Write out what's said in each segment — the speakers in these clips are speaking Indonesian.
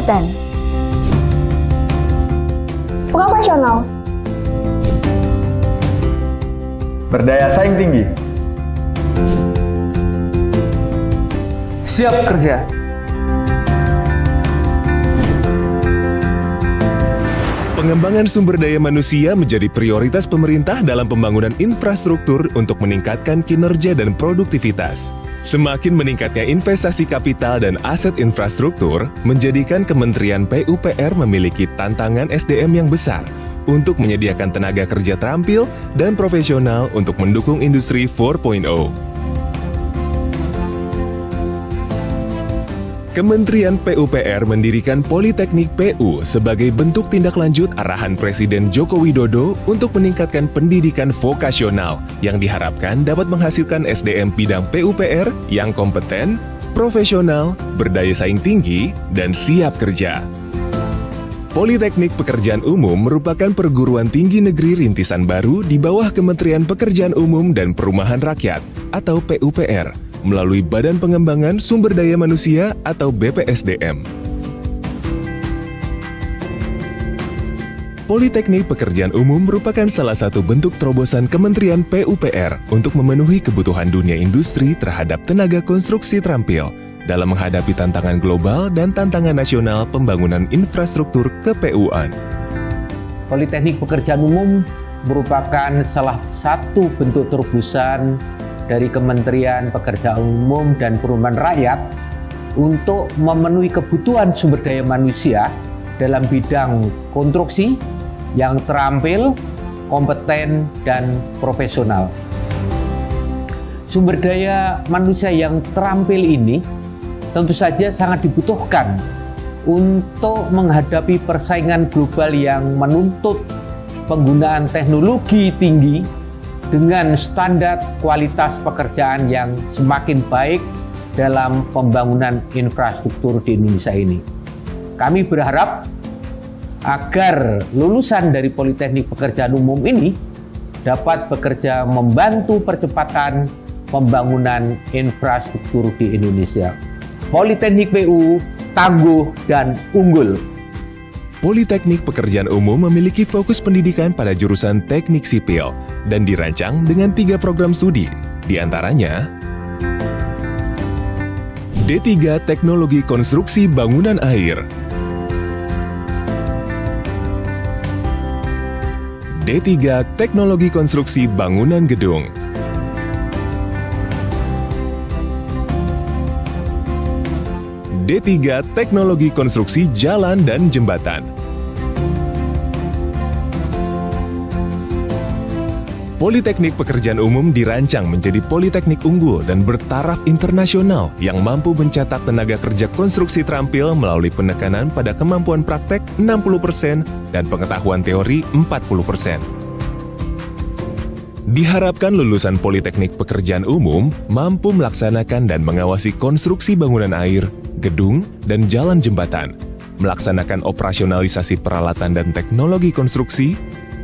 kompeten, profesional, berdaya saing tinggi, siap kerja, pengembangan sumber daya manusia menjadi prioritas pemerintah dalam pembangunan infrastruktur untuk meningkatkan kinerja dan produktivitas. Semakin meningkatnya investasi kapital dan aset infrastruktur menjadikan Kementerian PUPR memiliki tantangan SDM yang besar untuk menyediakan tenaga kerja terampil dan profesional untuk mendukung industri 4.0. Kementerian PUPR mendirikan Politeknik PU sebagai bentuk tindak lanjut arahan Presiden Joko Widodo untuk meningkatkan pendidikan vokasional yang diharapkan dapat menghasilkan SDM bidang PUPR yang kompeten, profesional, berdaya saing tinggi, dan siap kerja. Politeknik Pekerjaan Umum merupakan perguruan tinggi negeri rintisan baru di bawah Kementerian Pekerjaan Umum dan Perumahan Rakyat atau PUPR, melalui Badan Pengembangan Sumber Daya Manusia atau BPSDM. Politeknik Pekerjaan Umum merupakan salah satu bentuk terobosan Kementerian PUPR untuk memenuhi kebutuhan dunia industri terhadap tenaga konstruksi terampil dalam menghadapi tantangan global dan tantangan nasional pembangunan infrastruktur ke-PU-an. Politeknik Pekerjaan Umum merupakan salah satu bentuk terobosan dari Kementerian Pekerjaan Umum dan Perumahan Rakyat untuk memenuhi kebutuhan sumber daya manusia dalam bidang konstruksi yang terampil, kompeten, dan profesional. Sumber daya manusia yang terampil ini tentu saja sangat dibutuhkan untuk menghadapi persaingan global yang menuntut penggunaan teknologi tinggi dengan standar kualitas pekerjaan yang semakin baik dalam pembangunan infrastruktur di Indonesia ini. Kami berharap agar lulusan dari Politeknik Pekerjaan Umum ini dapat bekerja membantu percepatan pembangunan infrastruktur di Indonesia. Politeknik PU tangguh dan unggul. Politeknik Pekerjaan Umum memiliki fokus pendidikan pada jurusan teknik sipil dan dirancang dengan 3 program studi, diantaranya D3 Teknologi Konstruksi Bangunan Air, D3 Teknologi Konstruksi Bangunan Gedung, D3 Teknologi Konstruksi Jalan dan Jembatan. Politeknik Pekerjaan Umum dirancang menjadi politeknik unggul dan bertaraf internasional yang mampu mencetak tenaga kerja konstruksi terampil melalui penekanan pada kemampuan praktek 60% dan pengetahuan teori 40%. Diharapkan lulusan Politeknik Pekerjaan Umum mampu melaksanakan dan mengawasi konstruksi bangunan air, gedung, dan jalan jembatan, melaksanakan operasionalisasi peralatan dan teknologi konstruksi,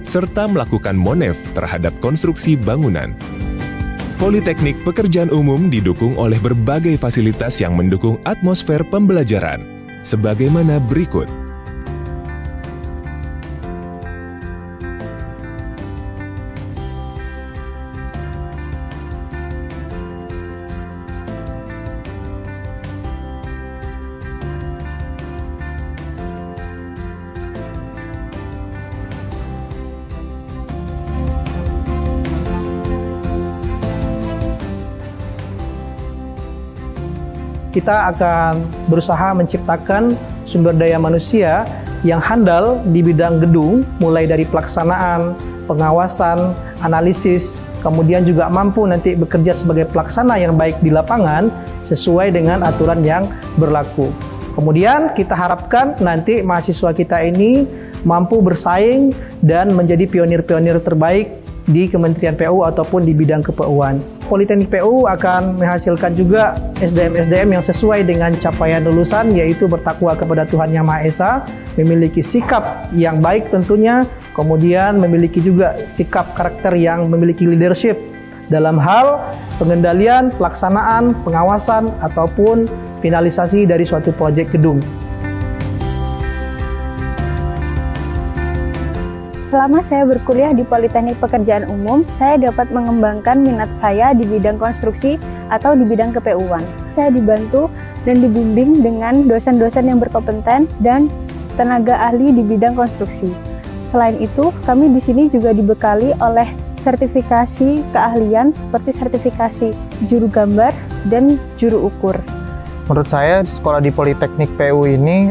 serta melakukan monef terhadap konstruksi bangunan. Politeknik Pekerjaan Umum didukung oleh berbagai fasilitas yang mendukung atmosfer pembelajaran, sebagaimana berikut. Kita akan berusaha menciptakan sumber daya manusia yang handal di bidang gedung, mulai dari pelaksanaan, pengawasan, analisis, kemudian juga mampu nanti bekerja sebagai pelaksana yang baik di lapangan sesuai dengan aturan yang berlaku. Kemudian kita harapkan nanti mahasiswa kita ini mampu bersaing dan menjadi pionir-pionir terbaik di Kementerian PU ataupun di bidang ke-PU-an. Politeknik PU akan menghasilkan juga SDM-SDM yang sesuai dengan capaian lulusan, yaitu bertakwa kepada Tuhan Yang Maha Esa, memiliki sikap yang baik tentunya, kemudian memiliki juga sikap karakter yang memiliki leadership dalam hal pengendalian, pelaksanaan, pengawasan, ataupun finalisasi dari suatu proyek gedung. Selama saya berkuliah di Politeknik Pekerjaan Umum, saya dapat mengembangkan minat saya di bidang konstruksi atau di bidang KPU-an. Saya dibantu dan dibimbing dengan dosen-dosen yang berkompeten dan tenaga ahli di bidang konstruksi. Selain itu, kami di sini juga dibekali oleh sertifikasi keahlian seperti sertifikasi juru gambar dan juru ukur. Menurut saya, sekolah di Politeknik PU ini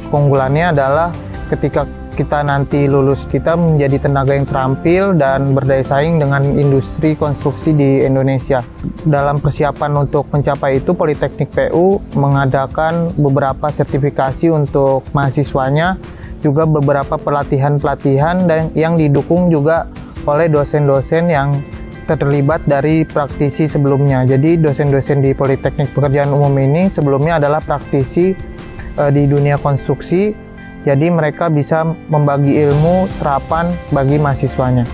keunggulannya adalah ketika kita nanti lulus, kita menjadi tenaga yang terampil dan berdaya saing dengan industri konstruksi di Indonesia. Dalam persiapan untuk mencapai itu, Politeknik PU mengadakan beberapa sertifikasi untuk mahasiswanya, juga beberapa pelatihan-pelatihan dan yang didukung juga oleh dosen-dosen yang terlibat dari praktisi sebelumnya. Jadi dosen-dosen di Politeknik Pekerjaan Umum ini sebelumnya adalah praktisi di dunia konstruksi, jadi mereka bisa membagi ilmu terapan bagi mahasiswanya.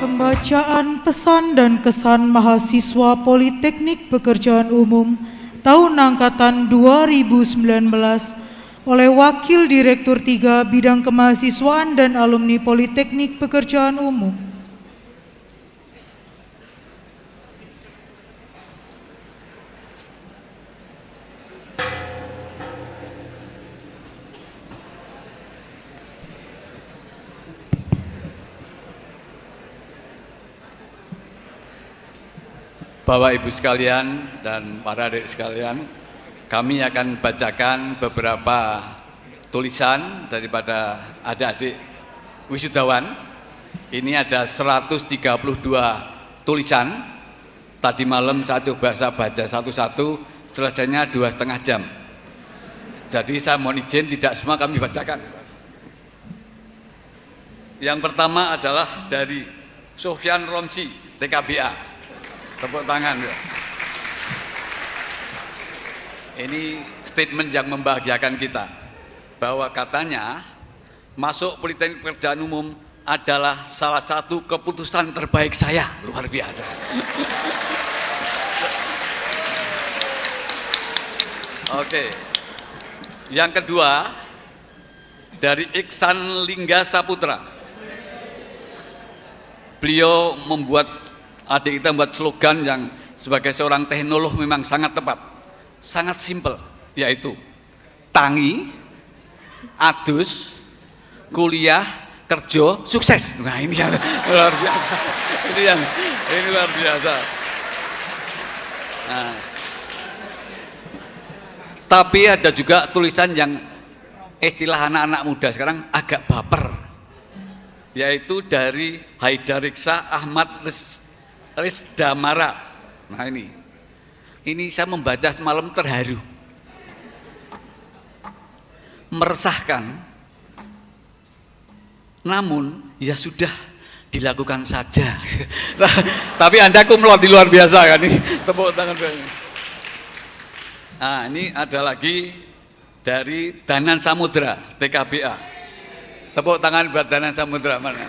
Pembacaan pesan dan kesan mahasiswa Politeknik Pekerjaan Umum tahun angkatan 2019 oleh Wakil Direktur 3 Bidang Kemahasiswaan dan Alumni Politeknik Pekerjaan Umum. Bapak Ibu sekalian dan para adik sekalian, kami akan bacakan beberapa tulisan daripada adik-adik wisudawan. Ini ada 132 tulisan. Tadi malam saya coba baca satu-satu, selesainya 2,5 jam. Jadi saya mohon izin tidak semua kami bacakan. Yang pertama adalah dari Sofyan Romsi, TKBA. Tepuk tangan. Ini statement yang membahagiakan kita, bahwa katanya masuk Politeknik Pekerjaan Umum adalah salah satu keputusan terbaik saya. Luar biasa. Oke. Yang kedua dari Iksan Lingga Saputra. Beliau adik kita membuat slogan yang sebagai seorang teknolog memang sangat tepat, sangat simpel, yaitu tangi, adus, kuliah, kerja, sukses. Nah ini yang luar biasa. Ini luar biasa. Nah, tapi ada juga tulisan yang istilah anak-anak muda sekarang agak baper, yaitu dari Haidariksa Ahmad Risdamara. Nah ini saya membaca semalam terharu, meresahkan, namun ya sudah dilakukan saja. Tapi Anda kumlot di luar biasa kan, ini tepuk tangan. Nah ini ada lagi dari Danan Samudra TKBA. Tepuk tangan buat Danan Samudra mana?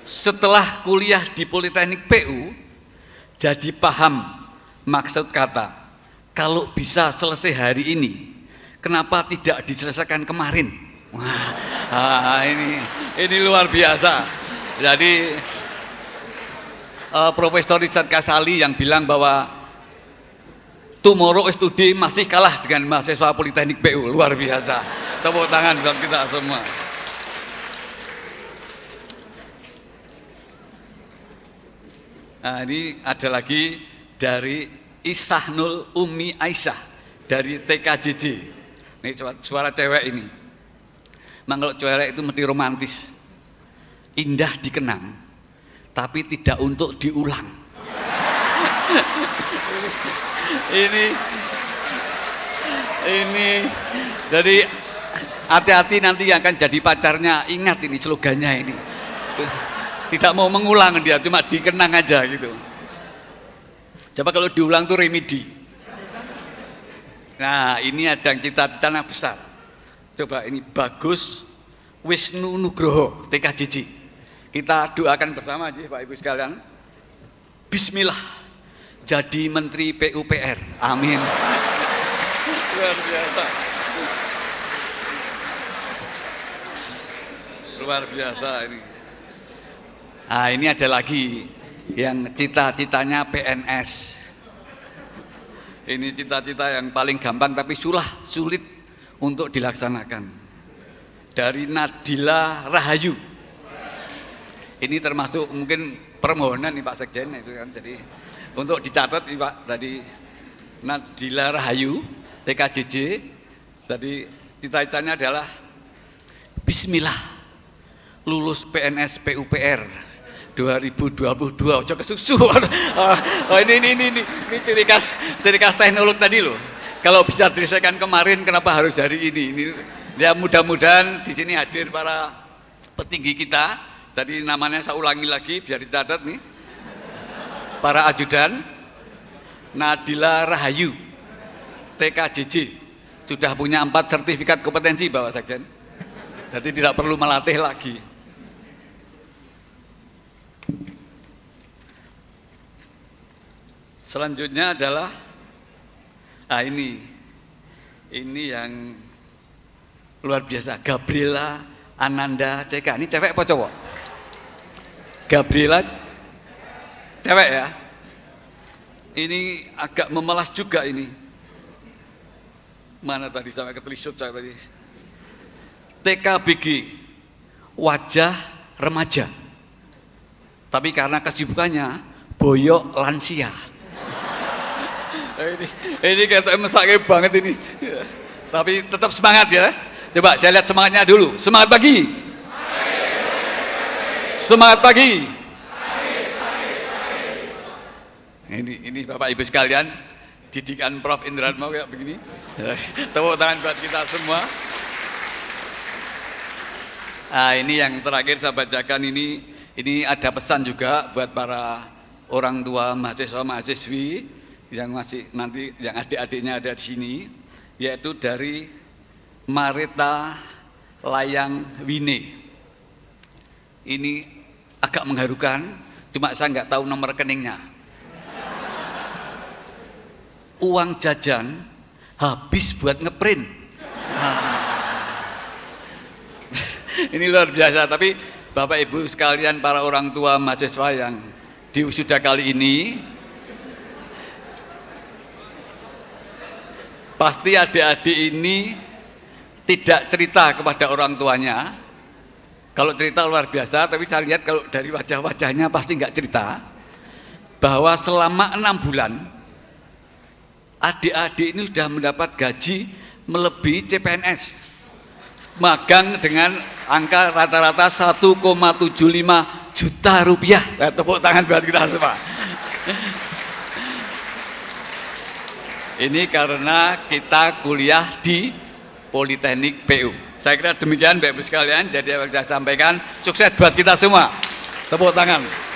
Setelah kuliah di Politeknik PU, jadi paham maksud kata, kalau bisa selesai hari ini, kenapa tidak diselesaikan kemarin? Wah, ini luar biasa. Jadi Profesor Richard Kasali yang bilang bahwa tomorrow is today masih kalah dengan mahasiswa Politeknik PU, luar biasa. Tepuk tangan buat kita semua. Nah, ini ada lagi dari Isahnul Umi Aisyah dari TKJJ. Ini suara cewek ini. Memang kalau cewek itu mesti romantis, indah dikenang, tapi tidak untuk diulang. ini jadi hati-hati nanti yang akan jadi pacarnya, ingat ini slogannya ini. Tidak mau mengulang dia, cuma dikenang aja gitu. Coba kalau diulang tuh remedi. Nah ini ada yang cita-citanya besar. Coba ini Bagus Wisnu Nugroho TKJJ. Kita doakan bersama aja Pak Ibu sekalian. Bismillah jadi Menteri PUPR. Amin. Luar biasa. Luar biasa ini. Nah ini ada lagi yang cita-citanya PNS. Ini cita-cita yang paling gampang tapi sulit untuk dilaksanakan. Dari Nadila Rahayu. Ini termasuk mungkin permohonan nih Pak Sekjen itu kan. Jadi untuk dicatat nih Pak, dari Nadila Rahayu TKJJ. Tadi cita-citanya adalah Bismillah lulus PNS PUPR 2022, ojo kesusu. Ini ciri khas teknolog tadi loh. Kalau bisa diselesaikan kemarin, kenapa harus hari ini? Ya mudah-mudahan di sini hadir para petinggi kita. Tadi namanya saya ulangi lagi biar dicatat nih. Para ajudan Nadila Rahayu TKJJ sudah punya 4 sertifikat kompetensi Bapak Sekjen. Jadi tidak perlu melatih lagi. Selanjutnya adalah ini yang luar biasa, Gabriela Ananda CK. Ini cewek apa cowok? Gabriela cewek ya. Ini agak memelas juga ini. Mana tadi sampai ketelisut saya tadi. TKBG wajah remaja. Tapi karena kesibukannya boyok lansia. Ini kayak mesake banget ini. Tapi tetap semangat ya. Coba saya lihat semangatnya dulu. Semangat pagi. Semangat pagi. Ini Bapak Ibu sekalian, didikan Prof Indratmo kayak begini. Tepuk tangan buat kita semua. Nah, ini yang terakhir saya bacakan ini ada pesan juga buat para orang tua mahasiswa-mahasiswi yang masih nanti yang adik-adiknya ada di sini, yaitu dari Marita Layang Wine. Ini agak mengharukan, cuma saya nggak tahu nomor rekeningnya. Uang jajan habis buat ngeprint. Ini luar biasa, tapi Bapak Ibu sekalian, para orang tua mahasiswa yang di wisuda kali ini, pasti adik-adik ini tidak cerita kepada orang tuanya. Kalau cerita luar biasa, tapi saya lihat kalau dari wajah-wajahnya pasti nggak cerita bahwa selama 6 bulan adik-adik ini sudah mendapat gaji melebihi CPNS. Magang dengan angka rata-rata 1,75 juta rupiah. Tepuk tangan buat kita semua. Ini karena kita kuliah di Politeknik PU. Saya kira demikian Bapak Ibu sekalian. Jadi yang saya sampaikan, sukses buat kita semua. Tepuk tangan.